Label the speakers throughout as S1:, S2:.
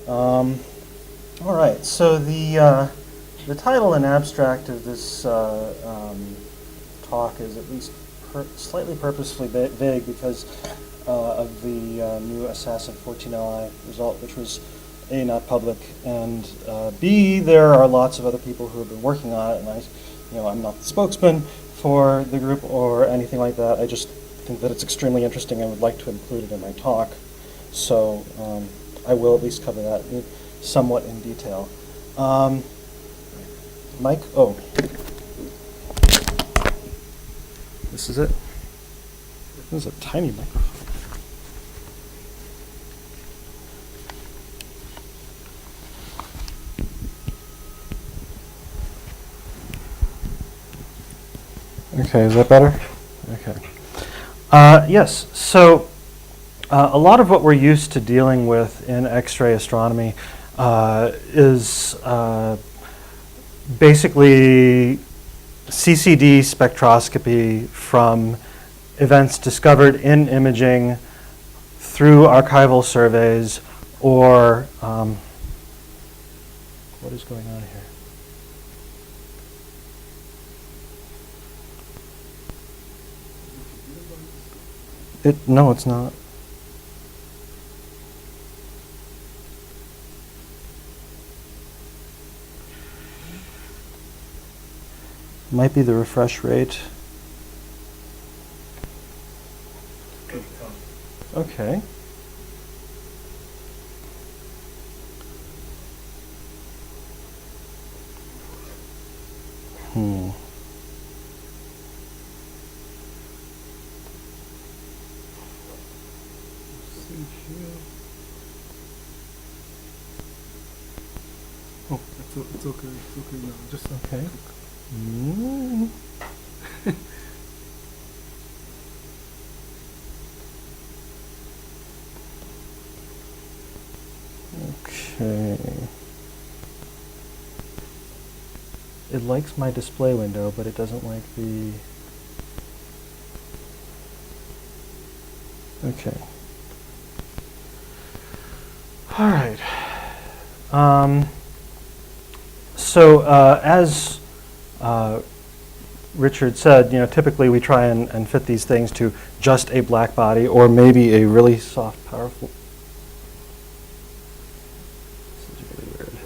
S1: All right, so the title and abstract of this talk is at least slightly purposefully vague because of the new assassin 14LI result, which was A, not public, and B, there are lots of other people who have been working on it, and I'm not the spokesman for the group or anything like that. I just think that it's extremely interesting and would like to include it in my talk. So I will at least cover that somewhat in detail. Mike? Oh. This is it. This is a tiny microphone. Okay, is that better? Okay. Yes, so a lot of what we're used to dealing with in X-ray astronomy is basically CCD spectroscopy from events discovered in imaging through archival surveys or what is going on here? No, it's not. Might be the refresh rate. Okay.
S2: Oh, it's okay. It's okay now. Just
S1: okay. Okay. It likes my display window, but it doesn't like the... Okay. All right. So as Richard said, typically we try and fit these things to just a black body or maybe a really soft, powerful... This is really weird.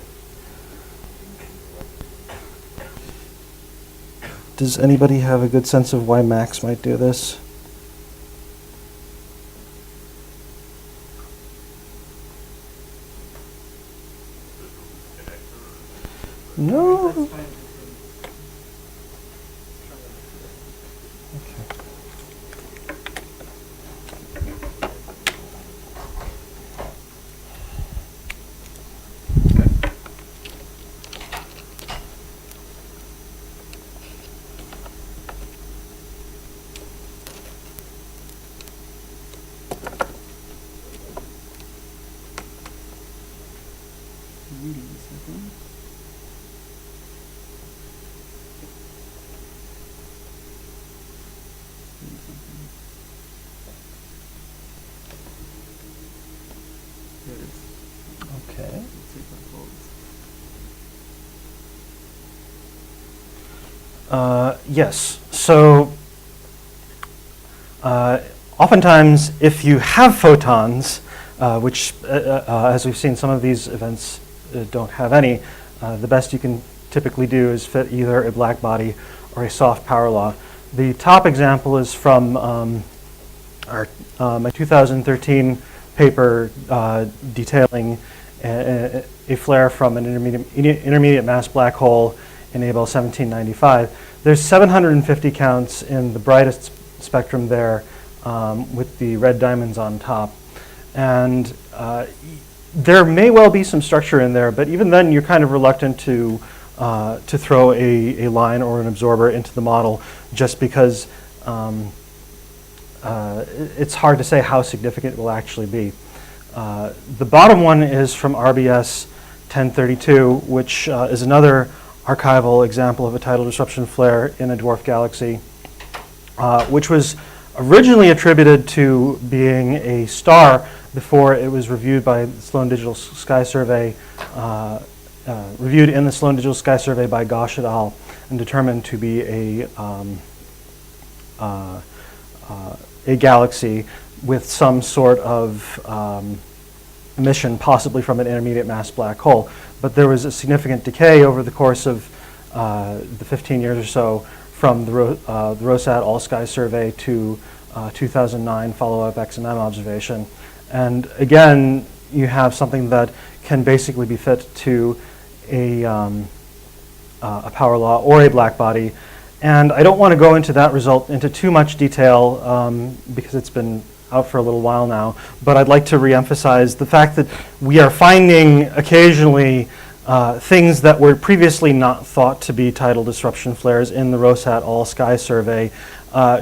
S1: Does anybody have a good sense of why Max might do this? No. Okay. Okay. Yes. So oftentimes, if you have photons, which, as we've seen, some of these events don't have any, the best you can typically do is fit either a black body or a soft power law. The top example is from my 2013 paper detailing a flare from an intermediate mass black hole in Abell 1795. There's 750 counts in the brightest spectrum there with the red diamonds on top. And there may well be some structure in there, but even then you're kind of reluctant to throw a line or an absorber into the model just because it's hard to say how significant it will actually be. The bottom one is from RBS 1032, which is another archival example of a tidal disruption flare in a dwarf galaxy, which was originally attributed to being a star before it was reviewed by the Sloan Digital Sky Survey, reviewed in the Sloan Digital Sky Survey by Gauche et al. And determined to be a galaxy with some sort of emission, possibly from an intermediate mass black hole. But there was a significant decay over the course of the 15 years or so from the ROSAT All-Sky Survey to 2009 follow-up XMM observation. And again, you have something that can basically be fit to a power law or a black body. And I don't want to go into that result into too much detail because it's been out for a little while now, but I'd like to reemphasize the fact that we are finding occasionally things that were previously not thought to be tidal disruption flares in the ROSAT All-Sky Survey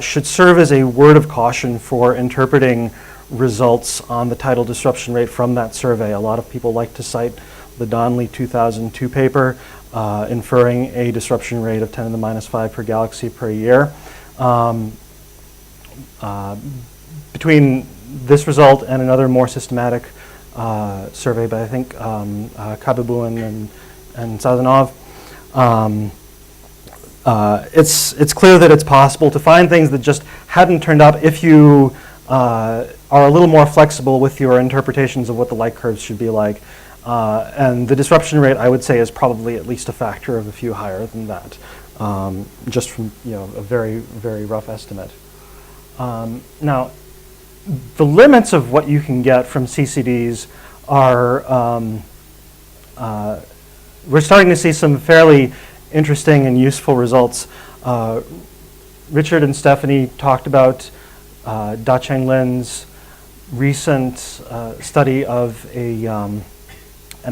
S1: should serve as a word of caution for interpreting results on the tidal disruption rate from that survey. A lot of people like to cite the Donnelly 2002 paper inferring a disruption rate of 10 to the minus 5 per galaxy per year. Between this result and another more systematic survey by I think Kababuan and Sazonov, it's clear that it's possible to find things that just hadn't turned up if you are a little more flexible with your interpretations of what the light curves should be like. And the disruption rate, I would say, is probably at least a factor of a few higher than that, just from a very, very rough estimate. Now, the limits of what you can get from CCDs are, we're starting to see some fairly interesting and useful results. Richard and Stephanie talked about Da-Cheng Lin's recent study of an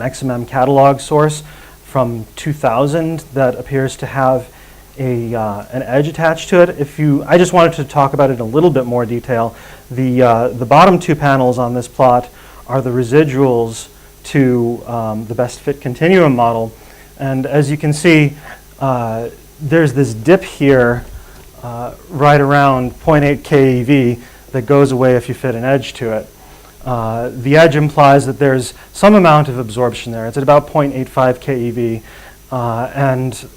S1: XMM catalog source from 2000 that appears to have an edge attached to it. I just wanted to talk about it in a little bit more detail. The bottom two panels on this plot are the residuals to the best fit continuum model. And as you can see, there's this dip here right around 0.8 keV that goes away if you fit an edge to it. The edge implies that there's some amount of absorption there. It's at about 0.85 keV, and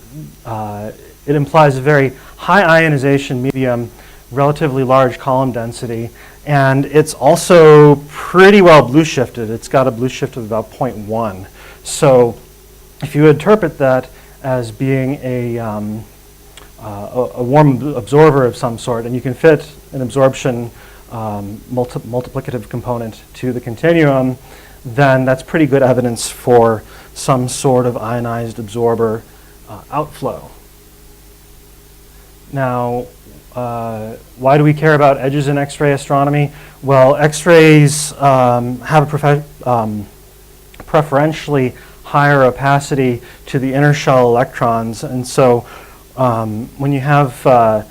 S1: it implies a very high ionization medium, relatively large column density, and it's also pretty well blue shifted. It's got a blue shift of about 0.1. So if you interpret that as being a warm absorber of some sort, and you can fit an absorption multiplicative component to the continuum, then that's pretty good evidence for some sort of ionized absorber outflow. Now, why do we care about edges in X-ray astronomy? Well, X-rays have a preferentially higher opacity to the inner shell electrons, and so when you have a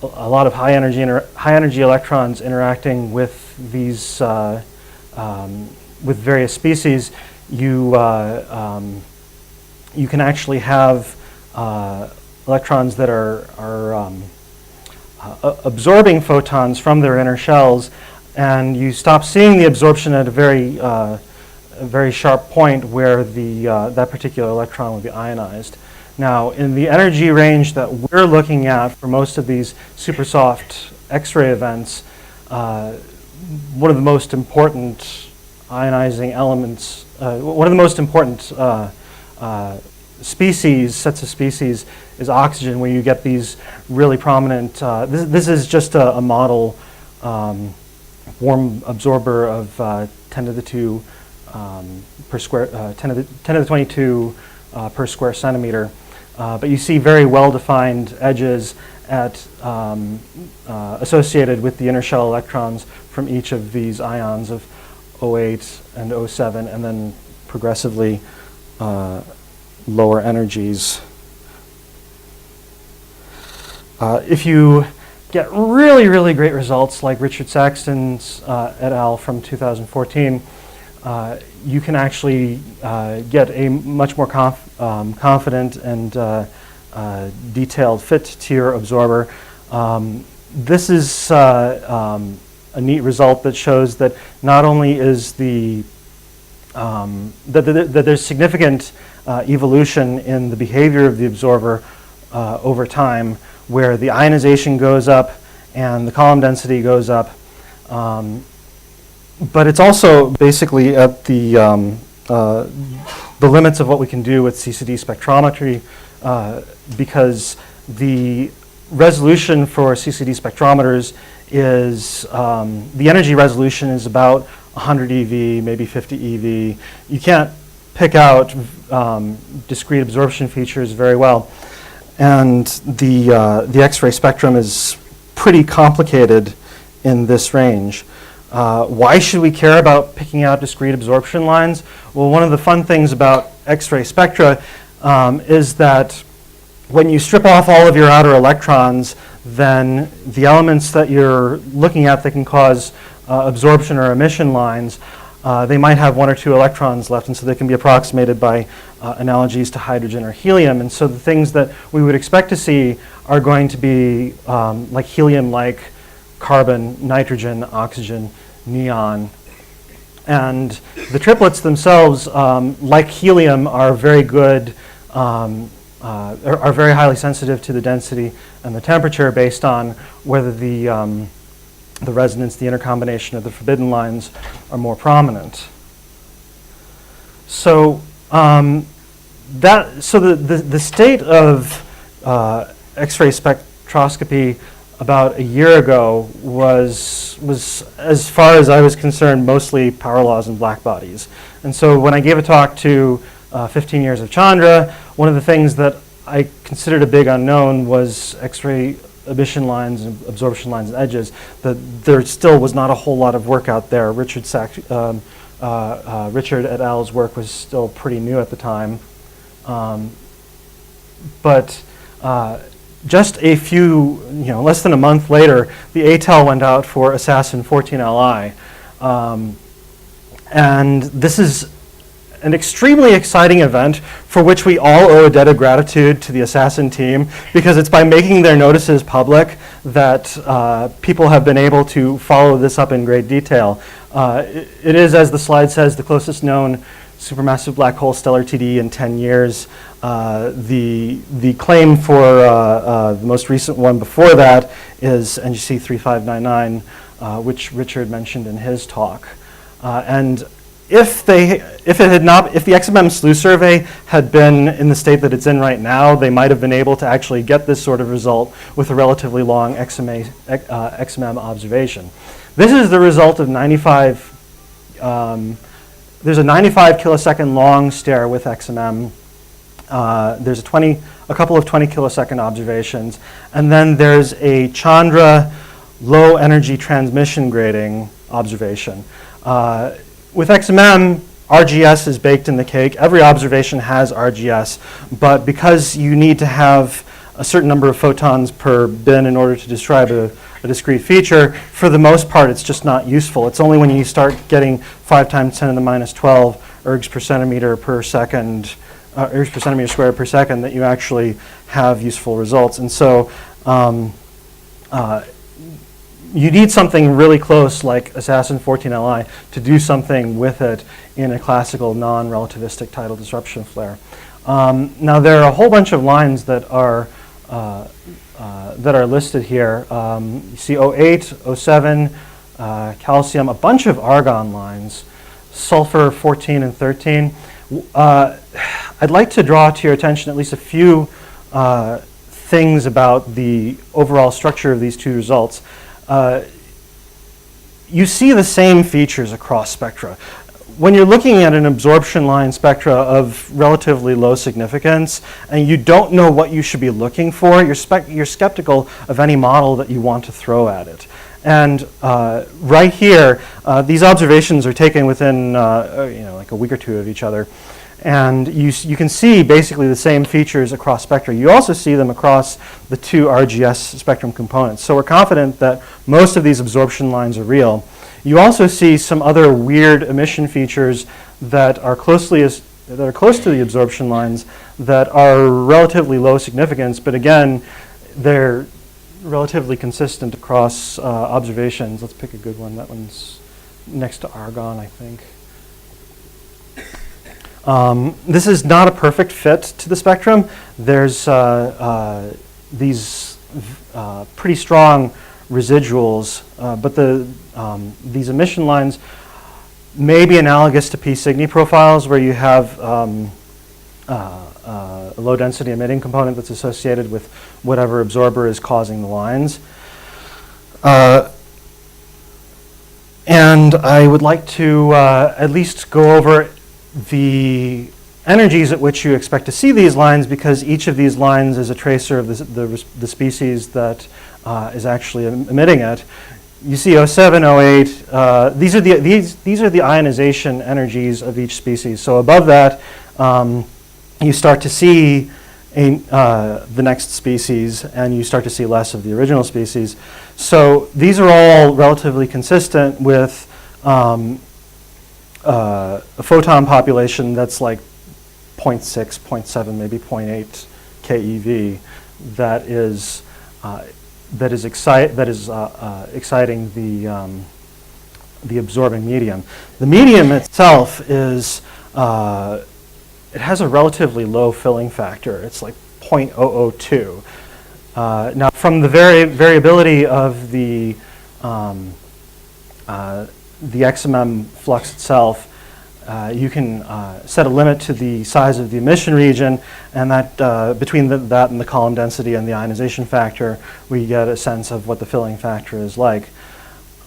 S1: lot of high energy electrons interacting with these with various species, you can actually have electrons that are absorbing photons from their inner shells, and you stop seeing the absorption at a very sharp point where that particular electron will be ionized. Now, in the energy range that we're looking at for most of these super soft X-ray events, one of the most important ionizing elements, one of the most important sets of species is oxygen, where you get these really prominent, this is just a model warm absorber of 10 to the 2 per square, 10 to the 22 per square centimeter. But you see very well-defined edges associated with the inner shell electrons from each of these ions of O8 and O7, and then progressively lower energies. If you get really, really great results like Richard Saxton's et al. From 2014, you can actually get a much more confident and detailed fit to your absorber. This is a neat result that shows that not only is that there's significant evolution in the behavior of the absorber over time, where the ionization goes up and the column density goes up. But it's also basically at the limits of what we can do with CCD spectrometry, because the resolution for CCD spectrometers is, the energy resolution is about 100 eV, maybe 50 eV. You can't pick out discrete absorption features very well. And the X-ray spectrum is pretty complicated in this range. Why should we care about picking out discrete absorption lines? Well, one of the fun things about X-ray spectra is that when you strip off all of your outer electrons, then the elements that you're looking at that can cause absorption or emission lines, they might have 1 or 2 electrons left, and so they can be approximated by analogies to hydrogen or helium. And so the things that we would expect to see are going to be like helium-like carbon, nitrogen, oxygen, neon. And the triplets themselves, like helium, are very good, are very highly sensitive to the density and the temperature based on whether the resonance, the intercombination of the forbidden lines are more prominent. So the state of X-ray spectroscopy about a year ago was, as far as I was concerned, mostly power laws and black bodies. And so when I gave a talk to 15 years of Chandra, one of the things that I considered a big unknown was X-ray emission lines and absorption lines and edges. That there still was not a whole lot of work out there. Richard et al.'s work was still pretty new at the time. But just a few, less than a month later, the ATEL went out for Assassin 14Li. And this is an extremely exciting event for which we all owe a debt of gratitude to the Assassin team, because it's by making their notices public that people have been able to follow this up in great detail. It is, as the slide says, the closest known supermassive black hole stellar TD in 10 years. The claim for the most recent one before that is NGC 3599, which Richard mentioned in his talk. And if the XMM slew survey had been in the state that it's in right now, they might have been able to actually get this sort of result with a relatively long XMM observation. This is the result of 95. There's a 95 kilosecond long stare with XMM. There's a couple of 20 kilosecond observations, and then there's a Chandra low energy transmission grading observation. With XMM, RGS is baked in the cake. Every observation has RGS, but because you need to have a certain number of photons per bin in order to describe a discrete feature, for the most part it's just not useful. It's only when you start getting 5 times 10 to the minus 12 ergs per centimeter per second, ergs per centimeter squared per second, that you actually have useful results. And so you need something really close like Assassin 14Li to do something with it in a classical non-relativistic tidal disruption flare. Now there are a whole bunch of lines that are listed here. You see 08, 07, calcium, a bunch of argon lines, sulfur 14 and 13. I'd like to draw to your attention at least a few things about the overall structure of these two results. You see the same features across spectra. When you're looking at an absorption line spectra of relatively low significance and you don't know what you should be looking for, you're skeptical of any model that you want to throw at it. And right here, these observations are taken within like a week or two of each other. And you can see basically the same features across spectra. You also see them across the two RGS spectrum components. So we're confident that most of these absorption lines are real. You also see some other weird emission features that are close to the absorption lines that are relatively low significance, but again, they're relatively consistent across observations. Let's pick a good one. That one's next to argon, I think. This is not a perfect fit to the spectrum. There's these pretty strong residuals, but these emission lines may be analogous to P Cygni profiles, where you have a low density emitting component that's associated with whatever absorber is causing the lines. And I would like to at least go over the energies at which you expect to see these lines, because each of these lines is a tracer of the species that is actually emitting it. You see 07, 08, these are the ionization energies of each species. So above that, you start to see the next species, and you start to see less of the original species. So these are all relatively consistent with a photon population that's like 0.6, 0.7, maybe 0.8 keV that is exciting the absorbing medium. The medium itself is it has a relatively low filling factor. It's like 0.002. Now, from the variability of the XMM flux itself, you can set a limit to the size of the emission region, and that between that and the column density and the ionization factor, we get a sense of what the filling factor is like.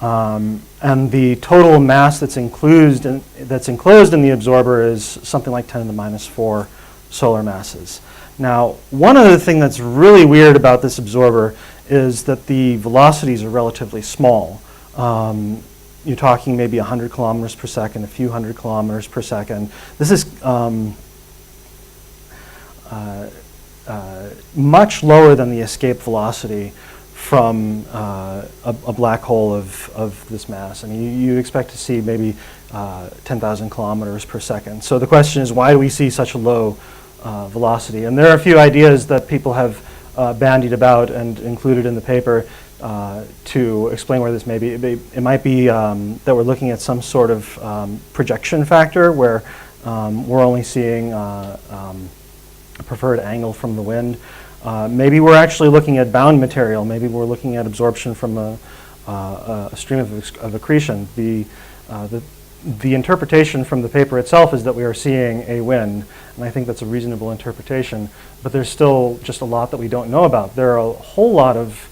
S1: And the total mass that's enclosed in the absorber is something like 10 to the minus 4 solar masses. Now, one other thing that's really weird about this absorber is that the velocities are relatively small. You're talking maybe 100 kilometers per second, a few hundred kilometers per second. This is much lower than the escape velocity from a black hole of this mass. I mean, you expect to see maybe 10,000 kilometers per second. So the question is, why do we see such a low velocity? And there are a few ideas that people have bandied about and included in the paper to explain where this may be. It might be that we're looking at some sort of projection factor, where we're only seeing a preferred angle from the wind. Maybe we're actually looking at bound material. Maybe we're looking at absorption from a stream of accretion. The interpretation from the paper itself is that we are seeing a wind, and I think that's a reasonable interpretation, but there's still just a lot that we don't know about. There are a whole lot of,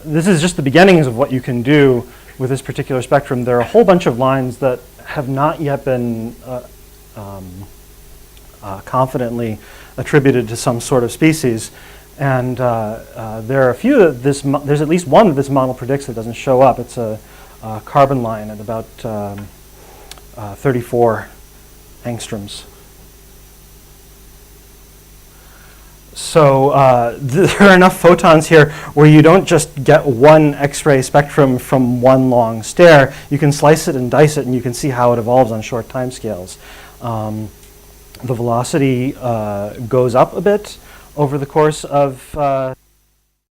S1: this is just the beginnings of what you can do with this particular spectrum. There are a whole bunch of lines that have not yet been confidently attributed to some sort of species. And there are a few that there's at least one that this model predicts that doesn't show up. It's a carbon line at about 34 angstroms. So there are enough photons here where you don't just get one X-ray spectrum from one long stare. You can slice it and dice it, and you can see how it evolves on short time scales. The velocity goes up a bit over the course of